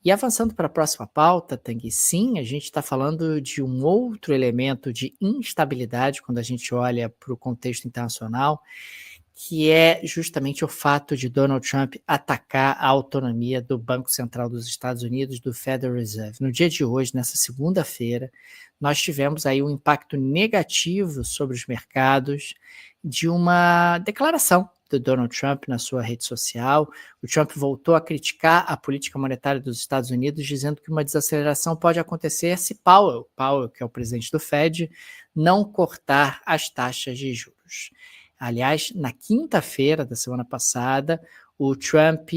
E avançando para a próxima pauta, Tanguy, sim, a gente está falando de um outro elemento de instabilidade quando a gente olha para o contexto internacional, que é justamente o fato de Donald Trump atacar a autonomia do Banco Central dos Estados Unidos, do Federal Reserve. No dia de hoje, nessa segunda-feira, nós tivemos aí um impacto negativo sobre os mercados de uma declaração do Donald Trump na sua rede social. O Trump voltou a criticar a política monetária dos Estados Unidos, dizendo que uma desaceleração pode acontecer se Powell, que é o presidente do Fed, não cortar as taxas de juros. Aliás, na quinta-feira da semana passada, o Trump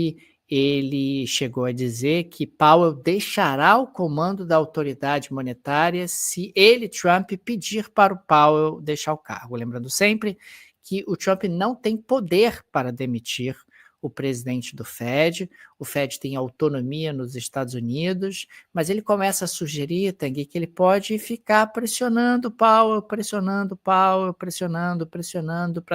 ele chegou a dizer que Powell deixará o comando da autoridade monetária se ele, Trump, pedir para o Powell deixar o cargo. Lembrando sempre que o Trump não tem poder para demitir o presidente do Fed. O Fed tem autonomia nos Estados Unidos, mas ele começa a sugerir, Tanguy, que ele pode ficar pressionando Powell, pressionando para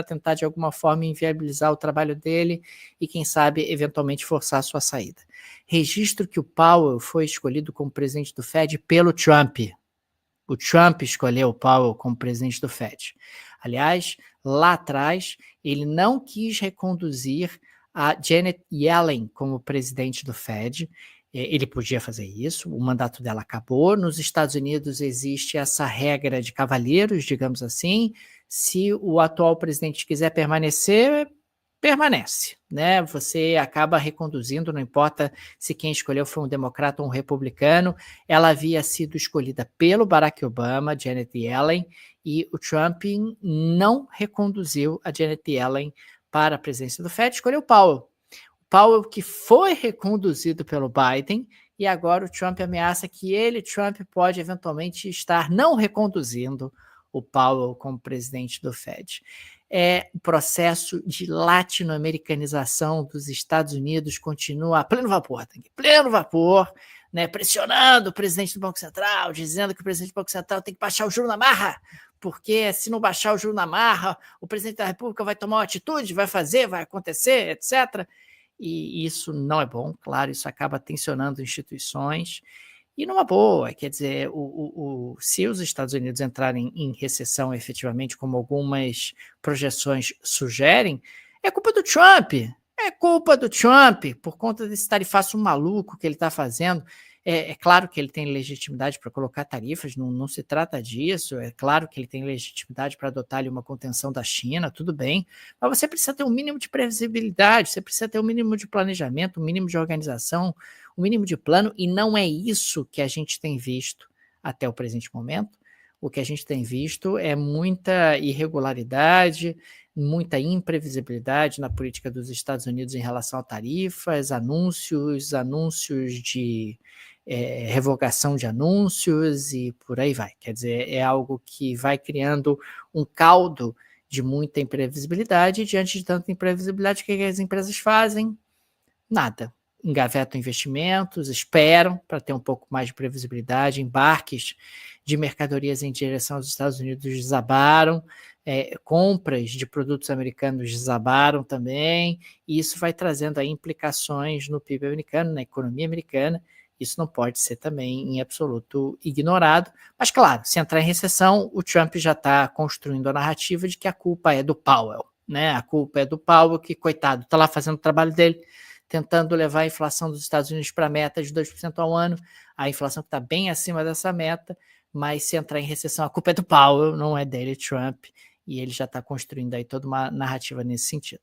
tentar de alguma forma inviabilizar o trabalho dele e, quem sabe, eventualmente forçar a sua saída. Registro que o Powell foi escolhido como presidente do Fed pelo Trump. O Trump escolheu o Powell como presidente do Fed. Aliás, lá atrás, ele não quis reconduzir a Janet Yellen como presidente do Fed. Ele podia fazer isso, o mandato dela acabou. Nos Estados Unidos existe essa regra de cavalheiros, digamos assim. Se o atual presidente quiser permanecer, permanece, né? Você acaba reconduzindo, não importa se quem escolheu foi um democrata ou um republicano. Ela havia sido escolhida pelo Barack Obama, Janet Yellen, e o Trump não reconduziu a Janet Yellen para a presidência do Fed, escolheu Powell. Powell que foi reconduzido pelo Biden, e agora o Trump ameaça que ele, Trump, pode eventualmente estar não reconduzindo o Powell como presidente do Fed. O processo de latino-americanização dos Estados Unidos continua a pleno vapor, pleno vapor, né, pressionando o presidente do Banco Central, dizendo que o presidente do Banco Central tem que baixar o juro na marra, porque se não baixar o juro na marra, o presidente da República vai tomar uma atitude, vai fazer, vai acontecer, etc. E isso não é bom, claro, isso acaba tensionando instituições. E numa boa, quer dizer, se os Estados Unidos entrarem em recessão efetivamente, como algumas projeções sugerem, é culpa do Trump. É culpa do Trump, por conta desse tarifaço maluco que ele está fazendo. É claro que ele tem legitimidade para colocar tarifas, não se trata disso. É claro que ele tem legitimidade para adotar ali uma contenção da China, tudo bem. Mas você precisa ter um mínimo de previsibilidade, você precisa ter um mínimo de planejamento, um mínimo de organização, um mínimo de plano, e não é isso que a gente tem visto até o presente momento. O que a gente tem visto é muita irregularidade, muita imprevisibilidade na política dos Estados Unidos em relação a tarifas, anúncios de revogação de anúncios e por aí vai. Quer dizer, é algo que vai criando um caldo de muita imprevisibilidade, e diante de tanta imprevisibilidade, o que as empresas fazem? Nada. Engavetam investimentos, esperam para ter um pouco mais de previsibilidade, embarques de mercadorias em direção aos Estados Unidos desabaram, compras de produtos americanos desabaram também, e isso vai trazendo aí implicações no PIB americano, na economia americana. Isso não pode ser também em absoluto ignorado, mas claro, se entrar em recessão, o Trump já está construindo a narrativa de que a culpa é do Powell, né? A culpa é do Powell, que, coitado, está lá fazendo o trabalho dele, tentando levar a inflação dos Estados Unidos para a meta de 2% ao ano, a inflação que está bem acima dessa meta, mas se entrar em recessão, a culpa é do Powell, não é dele, Trump, e ele já está construindo aí toda uma narrativa nesse sentido.